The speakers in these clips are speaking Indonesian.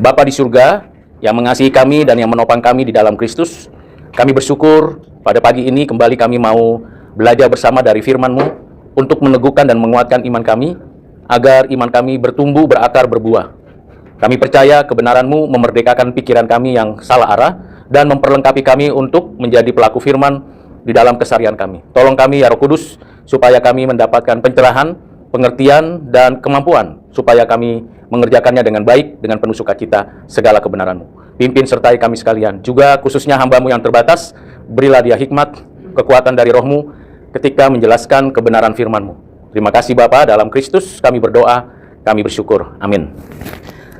Bapa di surga, yang mengasihi kami dan yang menopang kami di dalam Kristus, kami bersyukur pada pagi ini kembali kami mau belajar bersama dari firman-Mu untuk meneguhkan dan menguatkan iman kami, agar iman kami bertumbuh, berakar, berbuah. Kami percaya kebenaran-Mu memerdekakan pikiran kami yang salah arah dan memperlengkapi kami untuk menjadi pelaku firman di dalam keseharian kami. Tolong kami ya Roh Kudus, supaya kami mendapatkan pencerahan, pengertian, dan kemampuan, supaya kami mengerjakannya dengan baik, dengan penuh sukacita, segala kebenaran-Mu. Pimpin sertai kami sekalian, juga khususnya hamba-Mu yang terbatas, berilah dia hikmat, kekuatan dari Roh-Mu, ketika menjelaskan kebenaran firman-Mu. Terima kasih Bapa, dalam Kristus kami berdoa, kami bersyukur. Amin.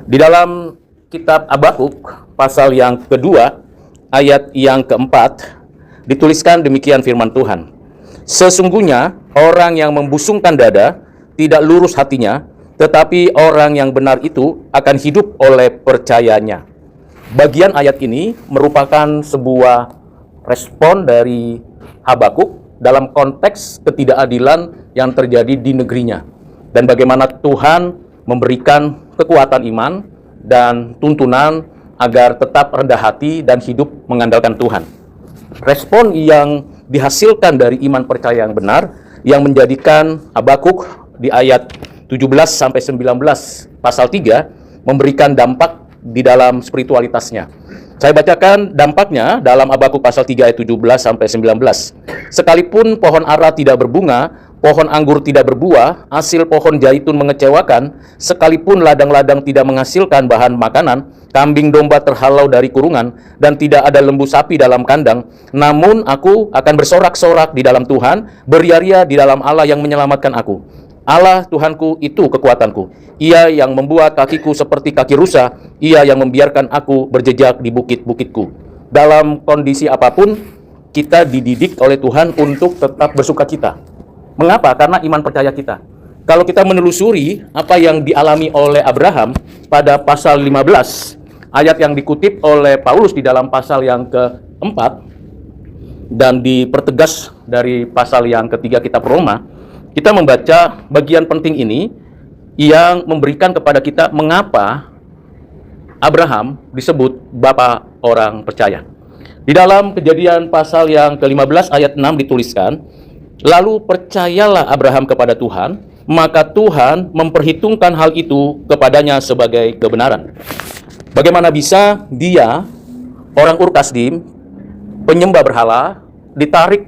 Di dalam kitab Habakuk, pasal yang kedua, ayat yang keempat, dituliskan demikian firman Tuhan. Sesungguhnya orang yang membusungkan dada tidak lurus hatinya, tetapi orang yang benar itu akan hidup oleh percayanya. Bagian ayat ini merupakan sebuah respon dari Habakuk dalam konteks ketidakadilan yang terjadi di negerinya, dan bagaimana Tuhan memberikan kekuatan iman dan tuntunan agar tetap rendah hati dan hidup mengandalkan Tuhan. Respon yang dihasilkan dari iman percaya yang benar yang menjadikan Habakuk di ayat 17-19 pasal 3 memberikan dampak di dalam spiritualitasnya. Saya bacakan dampaknya dalam Habakuk pasal 3 ayat 17-19. Sekalipun pohon ara tidak berbunga, pohon anggur tidak berbuah, hasil pohon zaitun mengecewakan, sekalipun ladang-ladang tidak menghasilkan bahan makanan, kambing domba terhalau dari kurungan, dan tidak ada lembu sapi dalam kandang, namun aku akan bersorak-sorak di dalam Tuhan, beria-ria di dalam Allah yang menyelamatkan aku. Allah Tuhanku itu kekuatanku. Ia yang membuat kakiku seperti kaki rusa, Ia yang membiarkan aku berjejak di bukit-bukitku. Dalam kondisi apapun, kita dididik oleh Tuhan untuk tetap bersukacita. Mengapa? Karena iman percaya kita. Kalau kita menelusuri apa yang dialami oleh Abraham pada pasal 15, ayat yang dikutip oleh Paulus di dalam pasal yang keempat, dan dipertegas dari pasal yang ketiga kitab Roma, kita membaca bagian penting ini yang memberikan kepada kita mengapa Abraham disebut bapa orang percaya. Di dalam Kejadian pasal yang ke-15 ayat 6 dituliskan, lalu percayalah Abraham kepada Tuhan, maka Tuhan memperhitungkan hal itu kepadanya sebagai kebenaran. Bagaimana bisa dia, orang Ur Kasdim, penyembah berhala, ditarik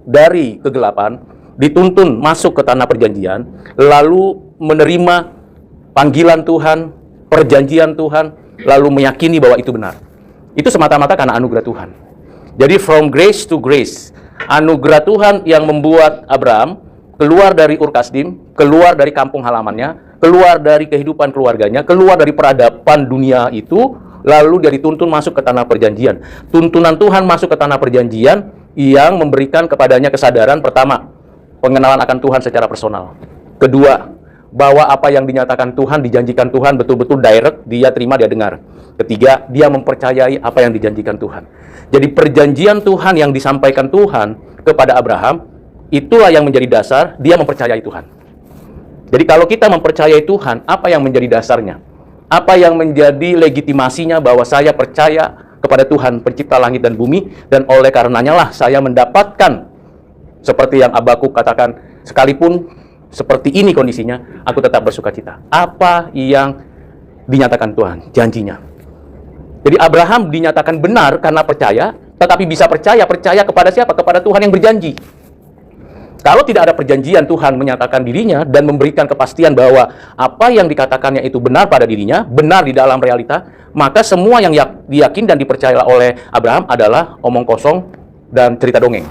dari kegelapan, dituntun masuk ke tanah perjanjian, lalu menerima panggilan Tuhan, perjanjian Tuhan, lalu meyakini bahwa itu benar. Itu semata-mata karena anugerah Tuhan. Jadi from grace to grace, anugerah Tuhan yang membuat Abraham keluar dari Ur Kasdim, keluar dari kampung halamannya, keluar dari kehidupan keluarganya, keluar dari peradaban dunia itu, lalu dia dituntun masuk ke tanah perjanjian. Tuntunan Tuhan masuk ke tanah perjanjian yang memberikan kepadanya kesadaran, pertama, pengenalan akan Tuhan secara personal. Kedua, bahwa apa yang dinyatakan Tuhan, dijanjikan Tuhan betul-betul direct, dia terima, dia dengar. Ketiga, dia mempercayai apa yang dijanjikan Tuhan. Jadi perjanjian Tuhan yang disampaikan Tuhan kepada Abraham, itulah yang menjadi dasar dia mempercayai Tuhan. Jadi kalau kita mempercayai Tuhan, apa yang menjadi dasarnya? Apa yang menjadi legitimasinya bahwa saya percaya kepada Tuhan pencipta langit dan bumi, dan oleh karenanya lah saya mendapatkan, seperti yang Habakuk katakan, sekalipun seperti ini kondisinya, aku tetap bersukacita. Apa yang dinyatakan Tuhan, janjinya. Jadi Abraham dinyatakan benar karena percaya, tetapi bisa percaya kepada siapa? Kepada Tuhan yang berjanji. Kalau tidak ada perjanjian, Tuhan menyatakan dirinya dan memberikan kepastian bahwa apa yang dikatakannya itu benar pada dirinya, benar di dalam realita, maka semua yang diyakin dan dipercaya oleh Abraham adalah omong kosong dan cerita dongeng.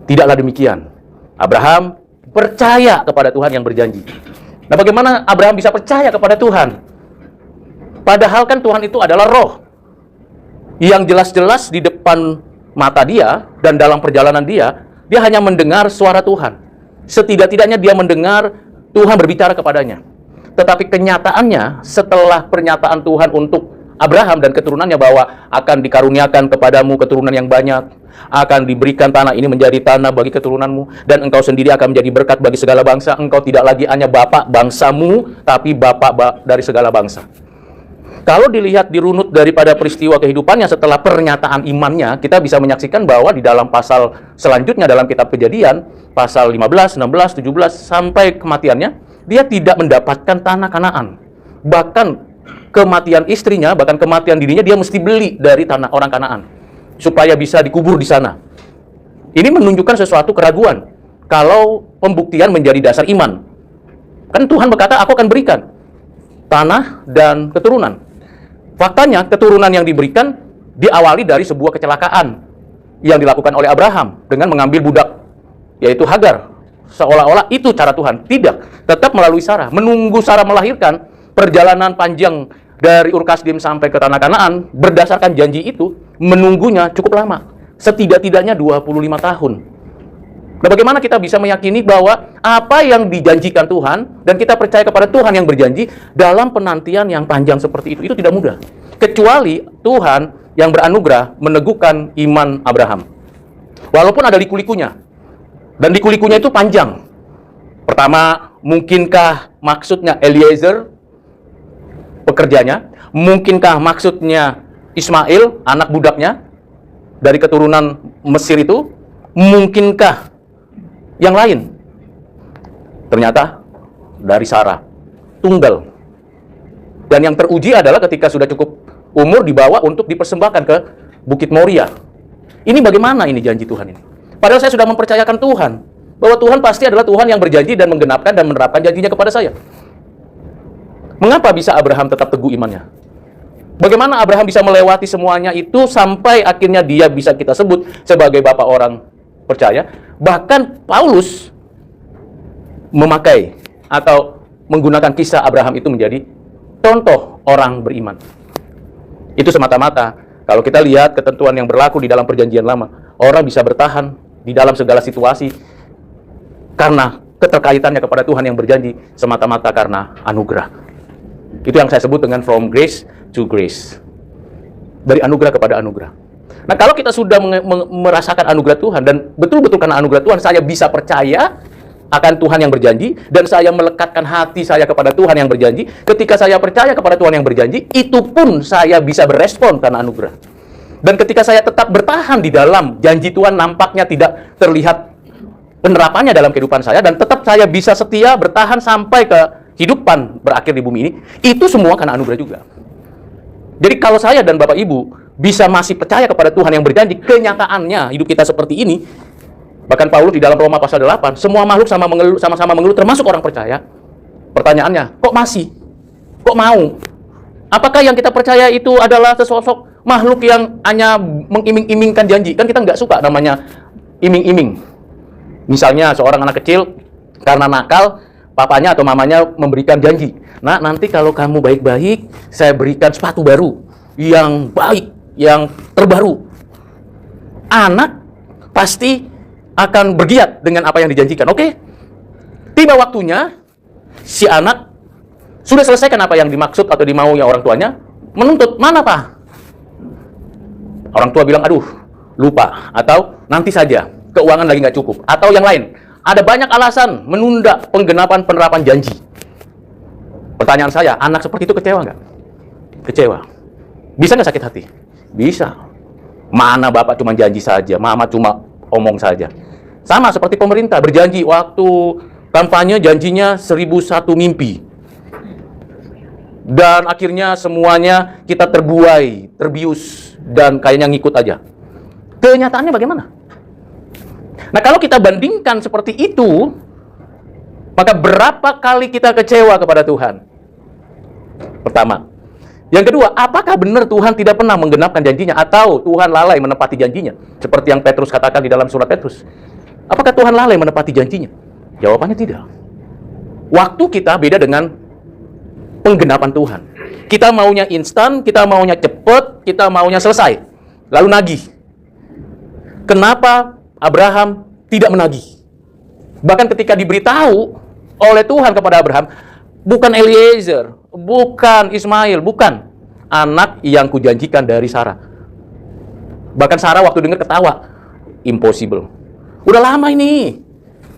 Tidaklah demikian. Abraham percaya kepada Tuhan yang berjanji. Nah, bagaimana Abraham bisa percaya kepada Tuhan? Padahal kan Tuhan itu adalah roh yang jelas-jelas di depan mata dia dan dalam perjalanan dia hanya mendengar suara Tuhan. Setidak-tidaknya dia mendengar Tuhan berbicara kepadanya. Tetapi kenyataannya setelah pernyataan Tuhan untuk Abraham dan keturunannya bahwa akan dikaruniakan kepadamu keturunan yang banyak, akan diberikan tanah ini menjadi tanah bagi keturunanmu, dan engkau sendiri akan menjadi berkat bagi segala bangsa. Engkau tidak lagi hanya bapak bangsamu, tapi bapak dari segala bangsa. Kalau dilihat dirunut daripada peristiwa kehidupannya setelah pernyataan imannya, kita bisa menyaksikan bahwa di dalam pasal selanjutnya dalam kitab Kejadian, pasal 15, 16, 17 sampai kematiannya, dia tidak mendapatkan tanah Kanaan. Bahkan kematian istrinya, bahkan kematian dirinya, dia mesti beli dari tanah orang Kanaan supaya bisa dikubur di sana. Ini menunjukkan sesuatu keraguan kalau pembuktian menjadi dasar iman. Kan Tuhan berkata, aku akan berikan tanah dan keturunan. Faktanya, keturunan yang diberikan diawali dari sebuah kecelakaan yang dilakukan oleh Abraham dengan mengambil budak, yaitu Hagar. Seolah-olah itu cara Tuhan. Tidak, tetap melalui Sarah. Menunggu Sarah melahirkan, perjalanan panjang dari Ur Kasdim sampai ke tanah Kanaan, berdasarkan janji itu, menunggunya cukup lama. Setidak-tidaknya 25 tahun. Nah, bagaimana kita bisa meyakini bahwa apa yang dijanjikan Tuhan dan kita percaya kepada Tuhan yang berjanji dalam penantian yang panjang seperti itu tidak mudah. Kecuali Tuhan yang beranugerah meneguhkan iman Abraham. Walaupun ada liku-likunya. Dan liku-likunya itu panjang. Pertama, mungkinkah maksudnya Eliezer pekerjanya? Mungkinkah maksudnya Ismail, anak budaknya dari keturunan Mesir itu? Mungkinkah yang lain? Ternyata dari Sarah, tunggal. Dan yang teruji adalah ketika sudah cukup umur dibawa untuk dipersembahkan ke Bukit Moria. Ini bagaimana ini janji Tuhan ini? Padahal saya sudah mempercayakan Tuhan bahwa Tuhan pasti adalah Tuhan yang berjanji dan menggenapkan dan menerapkan janjinya kepada saya. Mengapa bisa Abraham tetap teguh imannya? Bagaimana Abraham bisa melewati semuanya itu sampai akhirnya dia bisa kita sebut sebagai bapak orang percaya? Bahkan Paulus memakai atau menggunakan kisah Abraham itu menjadi contoh orang beriman. Itu semata-mata kalau kita lihat ketentuan yang berlaku di dalam perjanjian lama, orang bisa bertahan di dalam segala situasi karena keterkaitannya kepada Tuhan yang berjanji semata-mata karena anugerah. Itu yang saya sebut dengan from grace to grace. Dari anugerah kepada anugerah. Nah, kalau kita sudah merasakan anugerah Tuhan dan betul-betul karena anugerah Tuhan saya bisa percaya akan Tuhan yang berjanji dan saya melekatkan hati saya kepada Tuhan yang berjanji. Ketika saya percaya kepada Tuhan yang berjanji, itu pun saya bisa berespon karena anugerah. Dan ketika saya tetap bertahan di dalam janji Tuhan, nampaknya tidak terlihat penerapannya dalam kehidupan saya dan tetap saya bisa setia bertahan sampai ke kehidupan berakhir di bumi ini, itu semua karena anugerah juga. Jadi kalau saya dan Bapak Ibu bisa masih percaya kepada Tuhan yang berjanji, kenyataannya hidup kita seperti ini. Bahkan Paulus di dalam Roma pasal 8, semua makhluk sama-sama mengeluh, termasuk orang percaya. Pertanyaannya, kok masih? Kok mau? Apakah yang kita percaya itu adalah sesosok makhluk yang hanya mengiming-imingkan janji? Kan kita nggak suka namanya iming-iming. Misalnya seorang anak kecil, karena nakal, papanya atau mamanya memberikan janji. Nah, nanti kalau kamu baik-baik, saya berikan sepatu baru yang baik, yang terbaru. Anak pasti akan bergiat dengan apa yang dijanjikan. Oke? Tiba waktunya, si anak sudah selesaikan apa yang dimaksud atau dimaunya orang tuanya, menuntut, mana Pak? Orang tua bilang, aduh, lupa. Atau nanti saja, keuangan lagi nggak cukup. Atau yang lain. Ada banyak alasan menunda penggenapan penerapan janji. Pertanyaan saya, anak seperti itu kecewa nggak? Kecewa. Bisa nggak sakit hati? Bisa. Mana Bapak cuma janji saja, Mama cuma omong saja. Sama seperti pemerintah, berjanji waktu kampanye janjinya 1001 mimpi. Dan akhirnya semuanya kita terbuai, terbius, dan kayaknya ngikut aja. Kenyataannya bagaimana? Nah, kalau kita bandingkan seperti itu, maka berapa kali kita kecewa kepada Tuhan? Pertama. Yang kedua, apakah benar Tuhan tidak pernah menggenapkan janjinya? Atau Tuhan lalai menepati janjinya? Seperti yang Petrus katakan di dalam surat Petrus. Apakah Tuhan lalai menepati janjinya? Jawabannya tidak. Waktu kita beda dengan penggenapan Tuhan. Kita maunya instan, kita maunya cepat, kita maunya selesai. Lalu nagih. Kenapa Abraham tidak menagih? Bahkan ketika diberitahu oleh Tuhan kepada Abraham, bukan Eliezer, bukan Ismail, bukan anak yang kujanjikan dari Sarah. Bahkan Sarah waktu dengar ketawa. Impossible. Udah lama ini.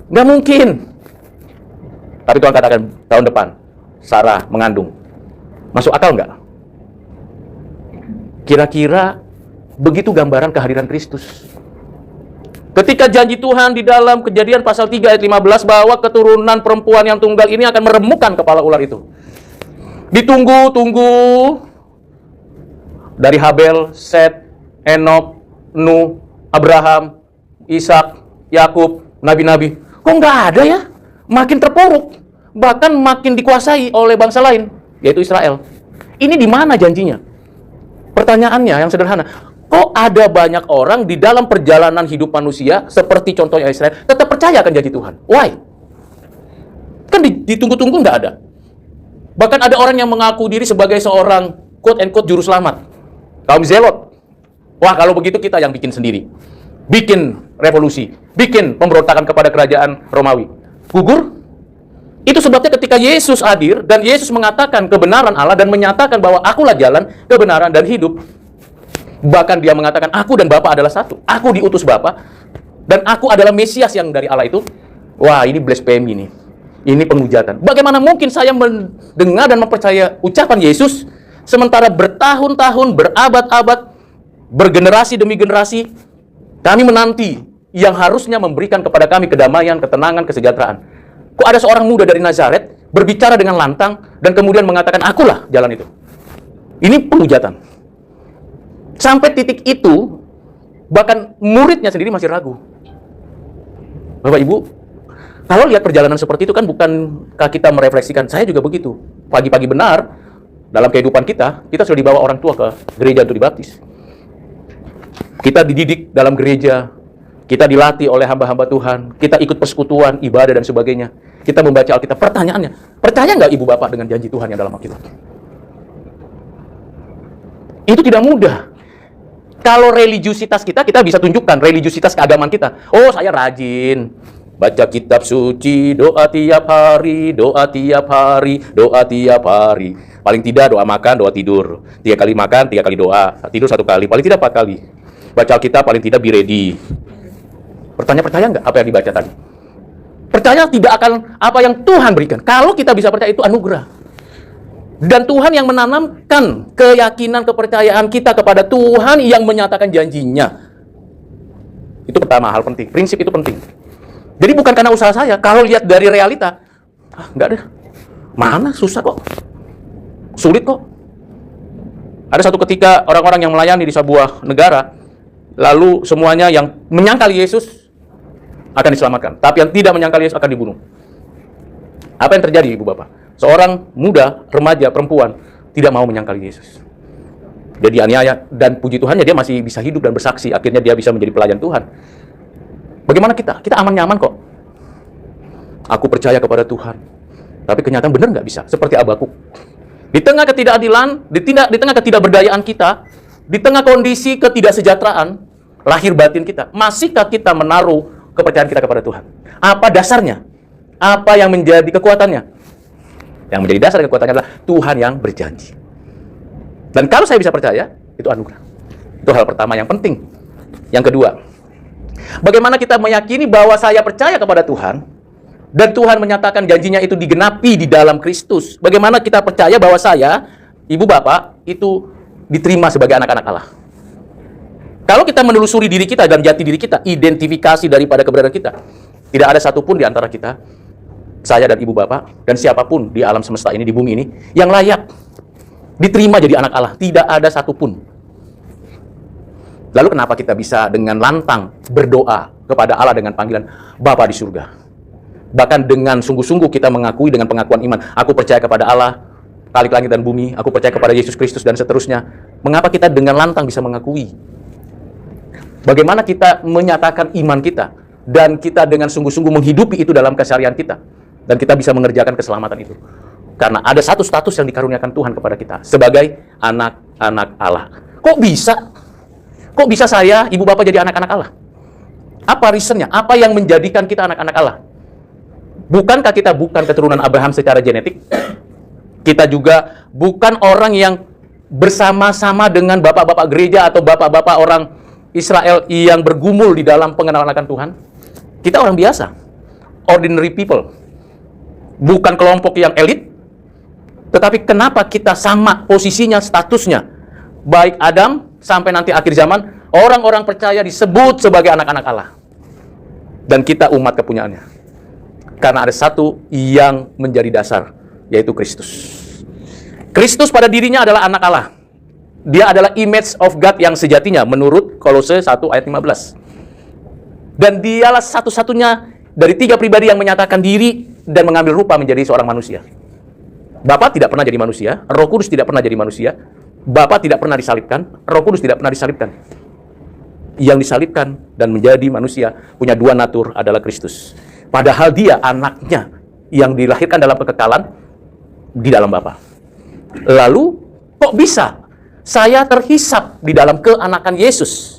Nggak mungkin. Tapi Tuhan katakan tahun depan Sarah mengandung. Masuk akal nggak? Kira-kira begitu gambaran kehadiran Kristus. Ketika janji Tuhan di dalam Kejadian pasal 3 ayat 15 bahwa keturunan perempuan yang tunggal ini akan meremukkan kepala ular itu. Ditunggu-tunggu dari Habel, Set, Enok, Nuh, Abraham, Ishak, Yakub, nabi-nabi. Kok nggak ada ya? Makin terpuruk, bahkan makin dikuasai oleh bangsa lain, yaitu Israel. Ini di mana janjinya? Pertanyaannya yang sederhana. Kok ada banyak orang di dalam perjalanan hidup manusia, seperti contohnya Israel, tetap percaya akan janji Tuhan? Why? Kan ditunggu-tunggu nggak ada. Bahkan ada orang yang mengaku diri sebagai seorang quote-and-quote juru selamat. Kaum Zelot. Wah, kalau begitu kita yang bikin sendiri. Bikin revolusi. Bikin pemberontakan kepada kerajaan Romawi. Gugur? Itu sebabnya ketika Yesus hadir, dan Yesus mengatakan kebenaran Allah, dan menyatakan bahwa akulah jalan, kebenaran, dan hidup. Bahkan dia mengatakan, aku dan Bapa adalah satu. Aku diutus Bapa, dan aku adalah Mesias yang dari Allah itu. Wah, ini blasphemy nih. Ini penghujatan. Bagaimana mungkin saya mendengar dan mempercaya ucapan Yesus, sementara bertahun-tahun, berabad-abad, bergenerasi demi generasi, kami menanti yang harusnya memberikan kepada kami kedamaian, ketenangan, kesejahteraan. Kok ada seorang muda dari Nazaret berbicara dengan lantang, dan kemudian mengatakan, akulah jalan itu. Ini penghujatan. Sampai titik itu, bahkan muridnya sendiri masih ragu. Bapak Ibu, kalau lihat perjalanan seperti itu kan bukankah kita merefleksikan, saya juga begitu. Pagi-pagi benar, dalam kehidupan kita sudah dibawa orang tua ke gereja untuk dibaptis. Kita dididik dalam gereja, kita dilatih oleh hamba-hamba Tuhan, kita ikut persekutuan, ibadah, dan sebagainya. Kita membaca Alkitab. Pertanyaannya, percaya nggak Ibu Bapak dengan janji Tuhan yang dalam Alkitab? Itu tidak mudah. Kalau religiusitas kita bisa tunjukkan religiusitas keagamaan kita. Oh, saya rajin baca kitab suci, doa tiap hari, doa tiap hari, doa tiap hari. Paling tidak doa makan, doa tidur. 3 kali makan, 3 kali doa. Tidur 1 kali, paling tidak 4 kali. Baca Alkitab paling tidak be ready. Percaya nggak apa yang dibaca tadi? Percaya tidak akan apa yang Tuhan berikan. Kalau kita bisa percaya, itu anugerah. Dan Tuhan yang menanamkan keyakinan, kepercayaan kita kepada Tuhan yang menyatakan janjinya. Itu pertama, hal penting. Prinsip itu penting. Jadi bukan karena usaha saya. Kalau lihat dari realita, nggak ada. Mana? Susah kok. Sulit kok. Ada satu ketika orang-orang yang melayani di sebuah negara, lalu semuanya yang menyangkal Yesus akan diselamatkan. Tapi yang tidak menyangkal Yesus akan dibunuh. Apa yang terjadi, Ibu Bapak? Seorang muda, remaja, perempuan tidak mau menyangkal Yesus. Dia dianiaya, dan puji Tuhannya dia masih bisa hidup dan bersaksi. Akhirnya dia bisa menjadi pelayan Tuhan. Bagaimana kita? Kita aman-nyaman kok. Aku percaya kepada Tuhan. Tapi kenyataan benar nggak bisa. Seperti Habakuk. Di tengah ketidakadilan, di tengah ketidakberdayaan kita, di tengah kondisi ketidaksejahteraan, lahir batin kita, masihkah kita menaruh kepercayaan kita kepada Tuhan? Apa dasarnya? Apa yang menjadi kekuatannya? Yang menjadi dasar kekuatannya adalah Tuhan yang berjanji. Dan kalau saya bisa percaya, itu anugerah. Itu hal pertama yang penting. Yang kedua, bagaimana kita meyakini bahwa saya percaya kepada Tuhan, dan Tuhan menyatakan janjinya itu digenapi di dalam Kristus. Bagaimana kita percaya bahwa saya, Ibu Bapak, itu diterima sebagai anak-anak Allah. Kalau kita menelusuri diri kita dan jati diri kita, identifikasi daripada keberadaan kita, tidak ada satupun di antara kita, saya dan Ibu Bapak, dan siapapun di alam semesta ini, di bumi ini, yang layak diterima jadi anak Allah. Tidak ada satupun. Lalu kenapa kita bisa dengan lantang berdoa kepada Allah dengan panggilan Bapa di surga? Bahkan dengan sungguh-sungguh kita mengakui dengan pengakuan iman, aku percaya kepada Allah, Khalik langit dan bumi, aku percaya kepada Yesus Kristus, dan seterusnya. Mengapa kita dengan lantang bisa mengakui? Bagaimana kita menyatakan iman kita, dan kita dengan sungguh-sungguh menghidupi itu dalam keseharian kita, dan kita bisa mengerjakan keselamatan itu. Karena ada satu status yang dikaruniakan Tuhan kepada kita sebagai anak-anak Allah. Kok bisa? Kok bisa saya, Ibu Bapak, jadi anak-anak Allah? Apa reasonnya? Apa yang menjadikan kita anak-anak Allah? Bukankah kita bukan keturunan Abraham secara genetik? Kita juga bukan orang yang bersama-sama dengan bapak-bapak gereja atau bapak-bapak orang Israel yang bergumul di dalam pengenalan akan Tuhan. Kita orang biasa, ordinary people. Bukan kelompok yang elit, tetapi kenapa kita sama posisinya, statusnya baik Adam sampai nanti akhir zaman, orang-orang percaya disebut sebagai anak-anak Allah. Dan kita umat kepunyaannya. Karena ada satu yang menjadi dasar, yaitu Kristus. Kristus pada dirinya adalah anak Allah. Dia adalah image of God yang sejatinya menurut Kolose 1 ayat 15. Dan dialah satu-satunya dari 3 pribadi yang menyatakan diri dan mengambil rupa menjadi seorang manusia. Bapa tidak pernah jadi manusia, Roh Kudus tidak pernah jadi manusia, Bapa tidak pernah disalibkan, Roh Kudus tidak pernah disalibkan. Yang disalibkan dan menjadi manusia, punya 2 natur adalah Kristus. Padahal dia anaknya yang dilahirkan dalam kekekalan di dalam Bapa. Lalu, kok bisa saya terhisap di dalam keanakan Yesus?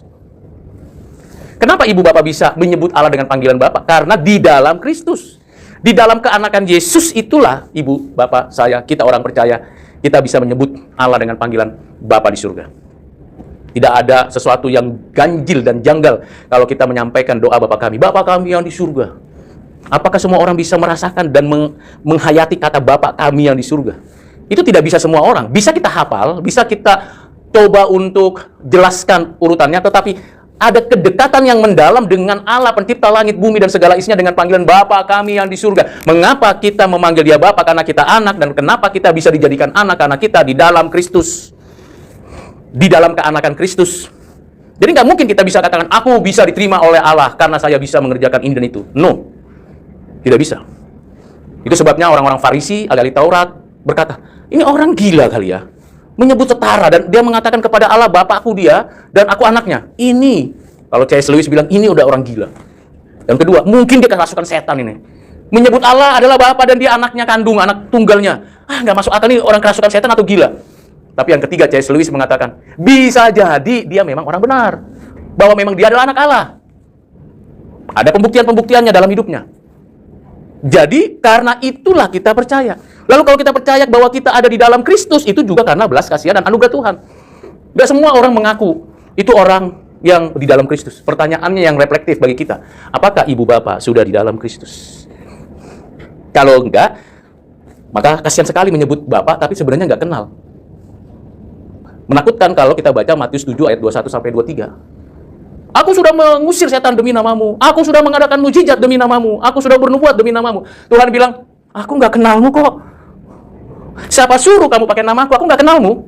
Kenapa ibu bapak bisa menyebut Allah dengan panggilan Bapa? Karena di dalam Kristus. Di dalam keanakan Yesus itulah ibu bapak saya, kita orang percaya, kita bisa menyebut Allah dengan panggilan Bapa di surga. Tidak ada sesuatu yang ganjil dan janggal kalau kita menyampaikan doa Bapa kami yang di surga. Apakah semua orang bisa merasakan dan menghayati kata Bapa kami yang di surga? Itu tidak bisa semua orang. Bisa kita hafal, bisa kita coba untuk jelaskan urutannya, tetapi ada kedekatan yang mendalam dengan Allah pencipta langit, bumi, dan segala isinya dengan panggilan Bapa kami yang di surga. Mengapa kita memanggil dia Bapa? Karena kita anak. Dan kenapa kita bisa dijadikan anak? Karena kita di dalam Kristus. Di dalam keanakan Kristus. Jadi nggak mungkin kita bisa katakan, aku bisa diterima oleh Allah karena saya bisa mengerjakan ini dan itu. No. Tidak bisa. Itu sebabnya orang-orang Farisi, ahli Taurat, berkata, ini orang gila kali ya. Menyebut setara, dan dia mengatakan kepada Allah, Bapakku dia, dan aku anaknya. Ini, kalau C.S. Lewis bilang, ini udah orang gila. Yang kedua, mungkin dia kerasukan setan ini. Menyebut Allah adalah Bapa dan dia anaknya kandung, anak tunggalnya. Nggak masuk akal, ini orang kerasukan setan atau gila. Tapi yang ketiga, C.S. Lewis mengatakan, bisa jadi dia memang orang benar. Bahwa memang dia adalah anak Allah. Ada pembuktian-pembuktiannya dalam hidupnya. Jadi, karena itulah kita percaya. Lalu kalau kita percaya bahwa kita ada di dalam Kristus, itu juga karena belas kasihan dan anugerah Tuhan. Tidak semua orang mengaku itu orang yang di dalam Kristus. Pertanyaannya yang reflektif bagi kita, apakah ibu bapak sudah di dalam Kristus? Kalau enggak, maka kasihan sekali menyebut bapak tapi sebenarnya enggak kenal. Menakutkan kalau kita baca Matius 7 ayat 21 sampai 23. Aku sudah mengusir setan demi namamu. Aku sudah mengadakan mujizat demi namamu. Aku sudah bernubuat demi namamu. Tuhan bilang, aku nggak kenalmu kok. Siapa suruh kamu pakai namaku? Aku nggak kenalmu.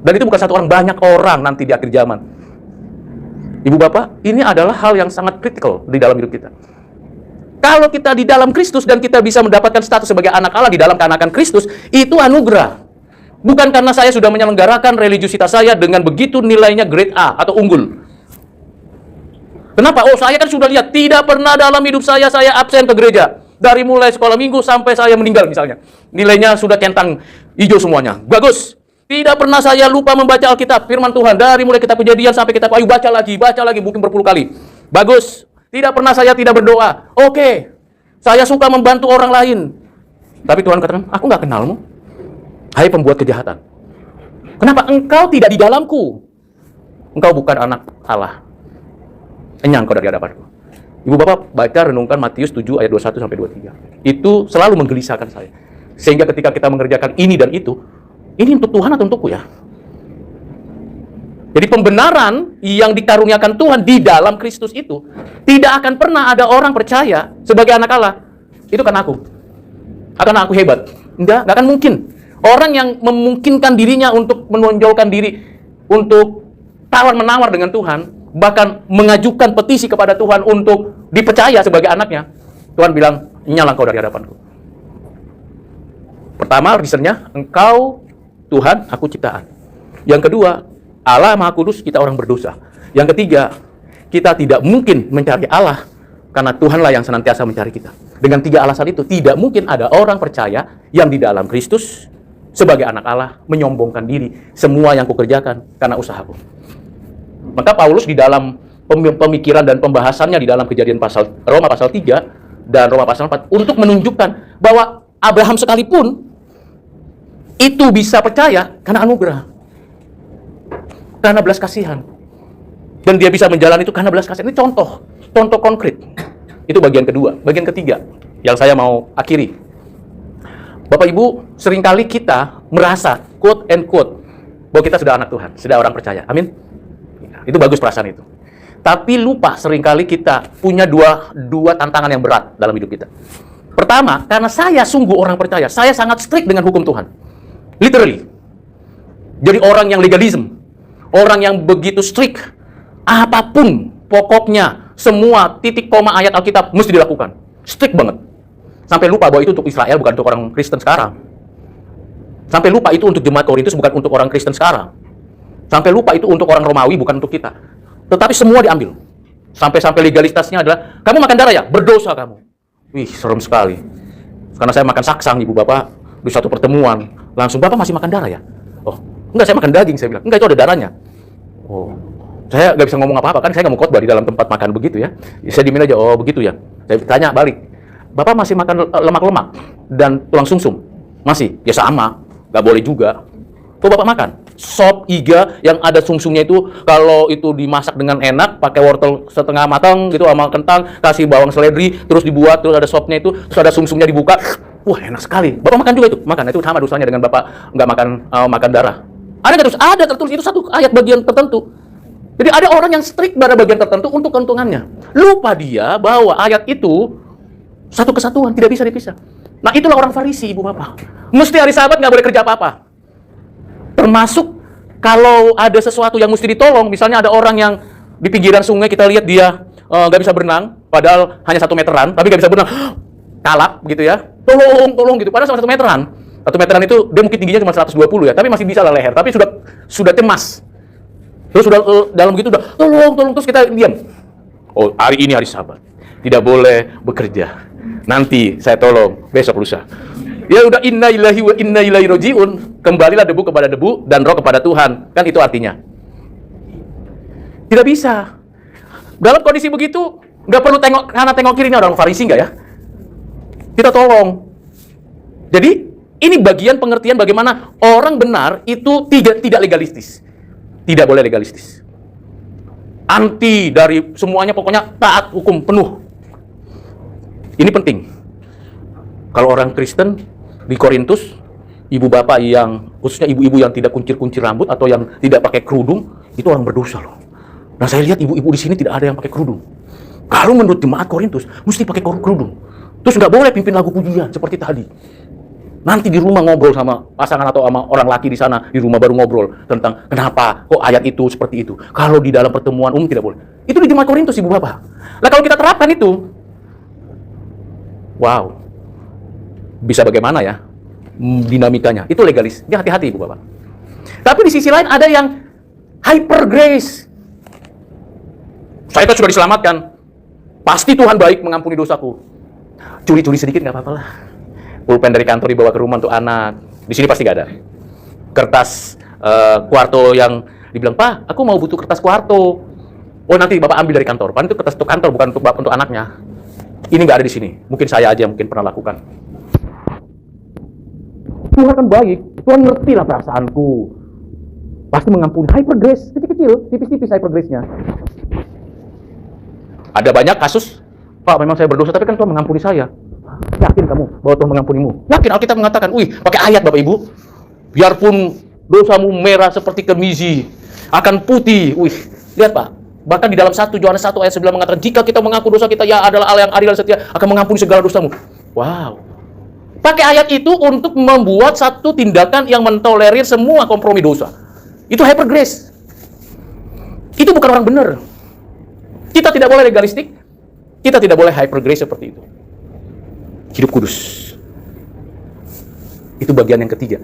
Dan itu bukan satu orang, banyak orang nanti di akhir zaman. Ibu bapak, ini adalah hal yang sangat kritikal di dalam hidup kita. Kalau kita di dalam Kristus dan kita bisa mendapatkan status sebagai anak Allah di dalam keanakan Kristus, itu anugerah. Bukan karena saya sudah menyelenggarakan religiusitas saya dengan begitu nilainya grade A atau unggul. Kenapa? Oh, saya kan sudah lihat, tidak pernah dalam hidup saya absen ke gereja. Dari mulai sekolah minggu sampai saya meninggal misalnya. Nilainya sudah centang hijau semuanya. Bagus. Tidak pernah saya lupa membaca Alkitab, firman Tuhan. Dari mulai kitab Kejadian sampai kitab Wahyu, baca lagi, mungkin berpuluh kali. Bagus. Tidak pernah saya tidak berdoa. Oke. Saya suka membantu orang lain. Tapi Tuhan katakan, aku nggak kenalmu. Hai pembuat kejahatan. Kenapa engkau tidak di dalamku? Engkau bukan anak Allah. Enyang kau dari hadapanku. Ibu bapak baca renungkan Matius 7 ayat 21 sampai 23. Itu selalu menggelisahkan saya. Sehingga ketika kita mengerjakan ini dan itu, ini untuk Tuhan atau untukku ya? Jadi pembenaran yang dikaruniakan Tuhan di dalam Kristus itu tidak akan pernah ada orang percaya sebagai anak Allah. Itu kan aku. Karena aku hebat. Enggak akan mungkin. Orang yang memungkinkan dirinya untuk menonjolkan diri, untuk tawar-menawar dengan Tuhan, bahkan mengajukan petisi kepada Tuhan untuk dipercaya sebagai anaknya, Tuhan bilang, nyala kau dari hadapanku. Pertama, reasonnya, engkau Tuhan, aku ciptaan. Yang kedua, Allah Maha Kudus, kita orang berdosa. Yang ketiga, kita tidak mungkin mencari Allah, karena Tuhanlah yang senantiasa mencari kita. Dengan 3 alasan itu, tidak mungkin ada orang percaya yang di dalam Kristus, sebagai anak Allah, menyombongkan diri. Semua yang kukerjakan karena usahaku. Maka Paulus di dalam pemikiran dan pembahasannya di dalam Kejadian Roma pasal 3 dan Roma pasal 4 untuk menunjukkan bahwa Abraham sekalipun itu bisa percaya karena anugerah. Karena belas kasihan. Dan dia bisa menjalani itu karena belas kasihan. Ini contoh konkret. Itu bagian kedua. Bagian ketiga yang saya mau akhiri. Bapak Ibu, seringkali kita merasa, quote and quote, bahwa kita sudah anak Tuhan, sudah orang percaya. Amin. Itu bagus perasaan itu. Tapi lupa seringkali kita punya dua tantangan yang berat dalam hidup kita. Pertama, karena saya sungguh orang percaya, saya sangat strict dengan hukum Tuhan. Literally. Jadi orang yang legalism, orang yang begitu strict, apapun pokoknya, semua titik koma ayat Alkitab mesti dilakukan. Strict banget. Sampai lupa bahwa itu untuk Israel, bukan untuk orang Kristen sekarang. Sampai lupa itu untuk jemaat Korintus, bukan untuk orang Kristen sekarang. Sampai lupa itu untuk orang Romawi, bukan untuk kita. Tetapi semua diambil. Sampai legalitasnya adalah, kamu makan darah ya? Berdosa kamu. Wih, serem sekali. Karena saya makan saksang, Ibu Bapak, di satu pertemuan. Langsung, Bapak masih makan darah ya? Oh, enggak, saya makan daging, saya bilang. Enggak, itu ada darahnya. Oh, saya nggak bisa ngomong apa-apa, kan saya nggak mau khotbah di dalam tempat makan begitu ya. Saya dimin aja, oh begitu ya. Saya tanya balik, Bapak masih makan lemak-lemak dan tulang sumsum? Masih? Ya sama, nggak boleh juga. Kok Bapak makan? Sop iga yang ada sumsumnya itu, kalau itu dimasak dengan enak, pakai wortel setengah matang gitu sama kentang, kasih bawang seledri, terus dibuat, terus ada sopnya itu, terus ada sumsumnya dibuka. Wah, enak sekali. Bapak makan juga itu? Makan. Itu sama dosanya dengan Bapak nggak makan darah. Ada nggak terus? Ada tertulis, itu satu ayat bagian tertentu. Jadi ada orang yang strict pada bagian tertentu untuk keuntungannya. Lupa dia bahwa ayat itu satu kesatuan, tidak bisa dipisah. Nah, itulah orang Farisi, Ibu Bapak. Mesti hari Sabat nggak boleh kerja apa-apa. Termasuk kalau ada sesuatu yang mesti ditolong, misalnya ada orang yang di pinggiran sungai, kita lihat dia nggak bisa berenang, padahal hanya 1 meteran, tapi nggak bisa berenang, kalap gitu ya, tolong gitu, padahal sama 1 meteran. 1 meteran itu dia mungkin tingginya cuma 120 ya, tapi masih bisa lah leher, tapi sudah cemas. Terus sudah dalam begitu udah tolong, terus kita diam. Oh, hari ini hari Sabat, tidak boleh bekerja. Nanti saya tolong, besok lusa. Ya udah, inna lillahi wa inna ilaihi rajiun. Kembalilah debu kepada debu dan roh kepada Tuhan. Kan itu artinya. Tidak bisa. Dalam kondisi begitu, nggak perlu tengok kanan tengok kiri. Ini orang Farisi nggak ya? Kita tolong. Jadi ini bagian pengertian bagaimana orang benar itu tidak legalistis. Tidak boleh legalistis. Anti dari semuanya, pokoknya taat hukum penuh. Ini penting. Kalau orang Kristen di Korintus, ibu bapak yang, khususnya ibu-ibu yang tidak kuncir-kuncir rambut atau yang tidak pakai kerudung, itu orang berdosa loh. Nah, saya lihat ibu-ibu di sini tidak ada yang pakai kerudung. Kalau menurut jemaat Korintus, mesti pakai kerudung. Terus nggak boleh pimpin lagu pujian seperti tadi. Nanti di rumah ngobrol sama pasangan atau sama orang laki di sana, di rumah baru ngobrol tentang kenapa kok ayat itu seperti itu. Kalau di dalam pertemuan umum tidak boleh. Itu di jemaat Korintus, ibu bapak. Nah, kalau kita terapkan itu, wow, bisa bagaimana ya dinamikanya? Itu legalis. Dia hati-hati, ibu bapak. Tapi di sisi lain ada yang hyper grace. Saya sudah diselamatkan, pasti Tuhan baik mengampuni dosaku. Curi-curi sedikit nggak apa-apa lah. Pulpen dari kantor dibawa ke rumah untuk anak. Di sini pasti nggak ada. Kertas kuarto yang dibilang, Pak, aku mau butuh kertas kuarto. Oh, nanti Bapak ambil dari kantor. Pak, itu kertas untuk kantor, bukan untuk anaknya. Ini nggak ada di sini. Mungkin saya aja mungkin pernah lakukan. Tuhan kan baik. Tuhan ngerti lah perasaanku. Pasti mengampuni. Hyper grace, kecil-kecil, tipis-tipis hyper grace-nya. Ada banyak kasus, Pak, memang saya berdosa, tapi kan Tuhan mengampuni saya. Yakin kamu bahwa Tuhan mengampunimu? Yakin? Alkitab mengatakan, wih, pakai ayat Bapak Ibu. Biarpun dosamu merah seperti kemisi, akan putih. Wih, lihat Pak. Bahkan di dalam 1 Yohanes 1 ayat 9 mengatakan, jika kita mengaku dosa kita, ya adalah Allah yang adil dan setia, akan mengampuni segala dosamu. Wow. Pakai ayat itu untuk membuat satu tindakan yang mentolerir semua kompromi dosa. Itu hyper grace. Itu bukan orang benar. Kita tidak boleh legalistik. Kita tidak boleh hyper grace seperti itu. Hidup kudus. Itu bagian yang ketiga.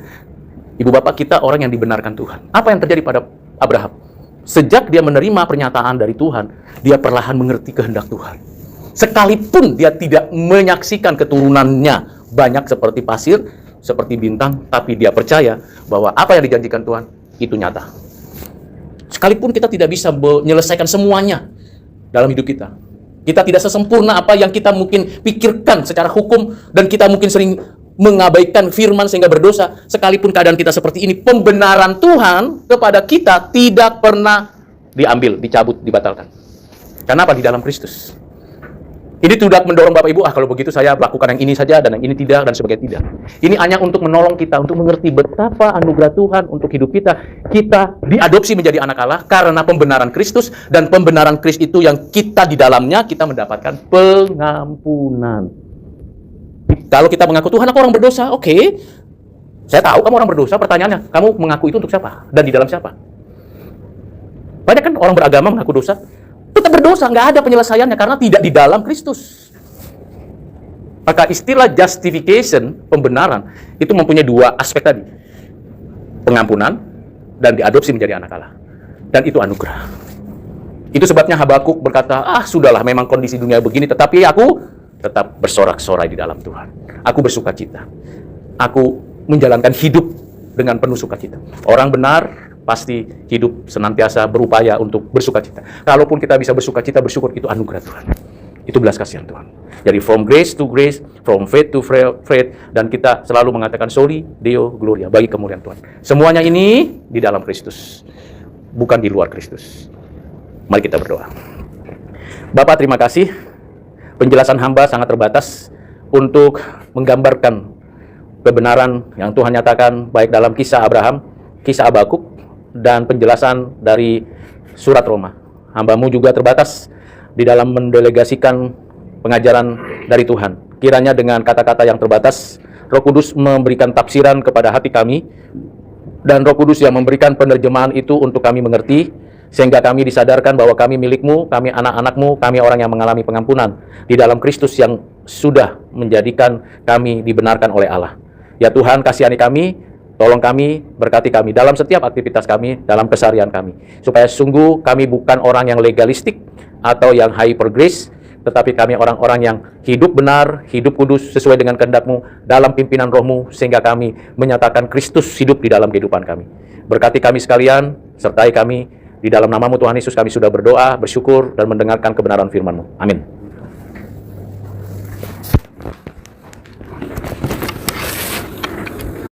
Ibu bapak kita orang yang dibenarkan Tuhan. Apa yang terjadi pada Abraham? Sejak dia menerima pernyataan dari Tuhan, dia perlahan mengerti kehendak Tuhan. Sekalipun dia tidak menyaksikan keturunannya banyak seperti pasir, seperti bintang, tapi dia percaya bahwa apa yang dijanjikan Tuhan itu nyata. Sekalipun kita tidak bisa menyelesaikan semuanya dalam hidup kita. Kita tidak sesempurna apa yang kita mungkin pikirkan secara hukum, dan kita mungkin sering mengabaikan firman sehingga berdosa. Sekalipun keadaan kita seperti ini, pembenaran Tuhan kepada kita tidak pernah diambil, dicabut, dibatalkan. Kenapa? Di dalam Kristus. Ini tidak mendorong Bapak Ibu, kalau begitu saya lakukan yang ini saja dan yang ini tidak dan sebagainya, tidak. Ini hanya untuk menolong kita, untuk mengerti betapa anugerah Tuhan untuk hidup kita. Kita diadopsi menjadi anak Allah karena pembenaran Kristus, dan pembenaran Kristus itu yang kita di dalamnya kita mendapatkan pengampunan. Kalau kita mengaku Tuhan aku orang berdosa, oke. Saya tahu kamu orang berdosa, pertanyaannya, kamu mengaku itu untuk siapa? Dan di dalam siapa? Banyak kan orang beragama mengaku dosa, tetap berdosa, nggak ada penyelesaiannya karena tidak di dalam Kristus. Maka istilah justification, pembenaran, itu mempunyai dua aspek tadi. Pengampunan dan diadopsi menjadi anak Allah. Dan itu anugerah. Itu sebabnya Habakuk berkata, sudahlah memang kondisi dunia begini, tetapi aku tetap bersorak-sorai di dalam Tuhan. Aku bersuka cita. Aku menjalankan hidup dengan penuh sukacita. Orang benar pasti hidup senantiasa berupaya untuk bersuka cita. Kalaupun kita bisa bersuka cita, bersyukur, itu anugerah Tuhan. Itu belas kasihan Tuhan. Jadi from grace to grace, from faith to faith, dan kita selalu mengatakan soli deo gloria, bagi kemuliaan Tuhan. Semuanya ini di dalam Kristus, bukan di luar Kristus. Mari kita berdoa. Bapak, terima kasih. Penjelasan hamba sangat terbatas untuk menggambarkan kebenaran yang Tuhan nyatakan baik dalam kisah Abraham, kisah Habakuk, dan penjelasan dari surat Roma. Hamba-Mu juga terbatas di dalam mendelegasikan pengajaran dari Tuhan. Kiranya dengan kata-kata yang terbatas, Roh Kudus memberikan tafsiran kepada hati kami, dan Roh Kudus yang memberikan penerjemahan itu untuk kami mengerti, sehingga kami disadarkan bahwa kami milik-Mu, kami anak-anak-Mu, kami orang yang mengalami pengampunan di dalam Kristus yang sudah menjadikan kami dibenarkan oleh Allah. Ya Tuhan, kasihani kami, tolong kami, berkati kami dalam setiap aktivitas kami, dalam keseharian kami. Supaya sungguh kami bukan orang yang legalistik atau yang hyper grace, tetapi kami orang-orang yang hidup benar, hidup kudus sesuai dengan kehendak-Mu dalam pimpinan Roh-Mu, sehingga kami menyatakan Kristus hidup di dalam kehidupan kami. Berkati kami sekalian, sertai kami. Di dalam nama-Mu Tuhan Yesus kami sudah berdoa, bersyukur, dan mendengarkan kebenaran firman-Mu. Amin.